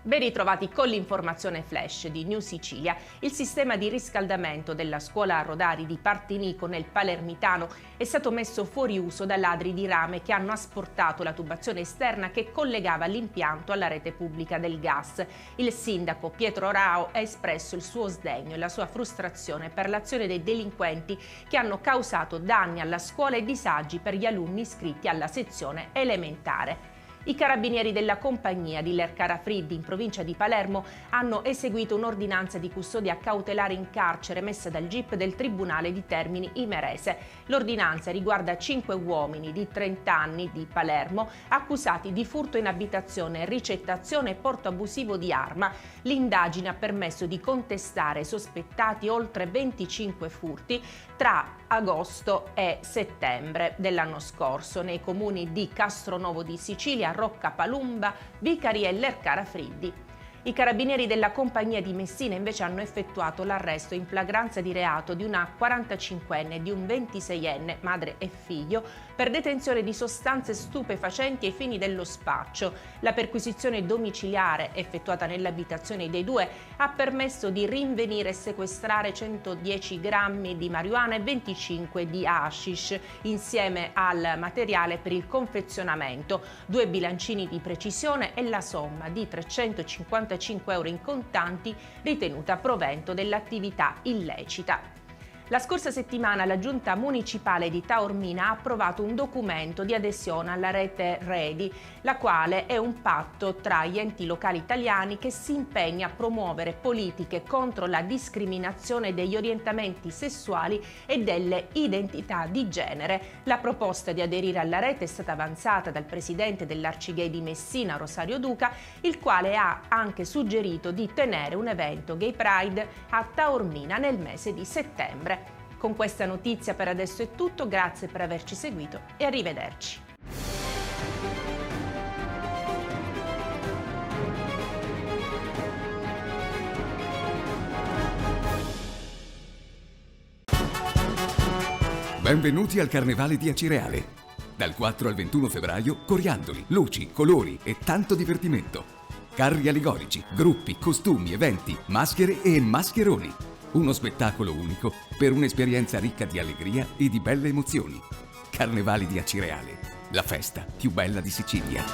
Ben ritrovati con l'informazione flash di New Sicilia. Il sistema di riscaldamento della scuola Rodari di Partinico nel Palermitano è stato messo fuori uso da ladri di rame che hanno asportato la tubazione esterna che collegava l'impianto alla rete pubblica del gas. Il sindaco Pietro Rao ha espresso il suo sdegno e la sua frustrazione per l'azione dei delinquenti che hanno causato danni alla scuola e disagi per gli alunni iscritti alla sezione elementare. I carabinieri della compagnia di Lercara Friddi in provincia di Palermo hanno eseguito un'ordinanza di custodia cautelare in carcere messa dal GIP del Tribunale di Termini Imerese. L'ordinanza riguarda 5 uomini di 30 anni di Palermo accusati di furto in abitazione, ricettazione e porto abusivo di arma. L'indagine ha permesso di contestare ai sospettati oltre 25 furti tra agosto e settembre dell'anno scorso nei comuni di Castronovo di Sicilia, Rocca Palumba, Vicari e Lercara Friddi. I carabinieri della compagnia di Messina invece hanno effettuato l'arresto in flagranza di reato di una 45enne e di un 26enne, madre e figlio, per detenzione di sostanze stupefacenti ai fini dello spaccio. La perquisizione domiciliare effettuata nell'abitazione dei due ha permesso di rinvenire e sequestrare 110 grammi di marijuana e 25 di hashish, insieme al materiale per il confezionamento, 2 bilancini di precisione e la somma di 355 euro in contanti ritenuta provento dell'attività illecita. La scorsa settimana la Giunta Municipale di Taormina ha approvato un documento di adesione alla rete REDI, la quale è un patto tra gli enti locali italiani che si impegna a promuovere politiche contro la discriminazione degli orientamenti sessuali e delle identità di genere. La proposta di aderire alla rete è stata avanzata dal presidente dell'Arcigay di Messina, Rosario Duca, il quale ha anche suggerito di tenere un evento Gay Pride a Taormina nel mese di settembre. Con questa notizia per adesso è tutto, grazie per averci seguito e arrivederci. Benvenuti al Carnevale di Acireale. Dal 4 al 21 febbraio, coriandoli, luci, colori e tanto divertimento. Carri allegorici, gruppi, costumi, eventi, maschere e mascheroni. Uno spettacolo unico per un'esperienza ricca di allegria e di belle emozioni. Carnevali di Acireale, la festa più bella di Sicilia.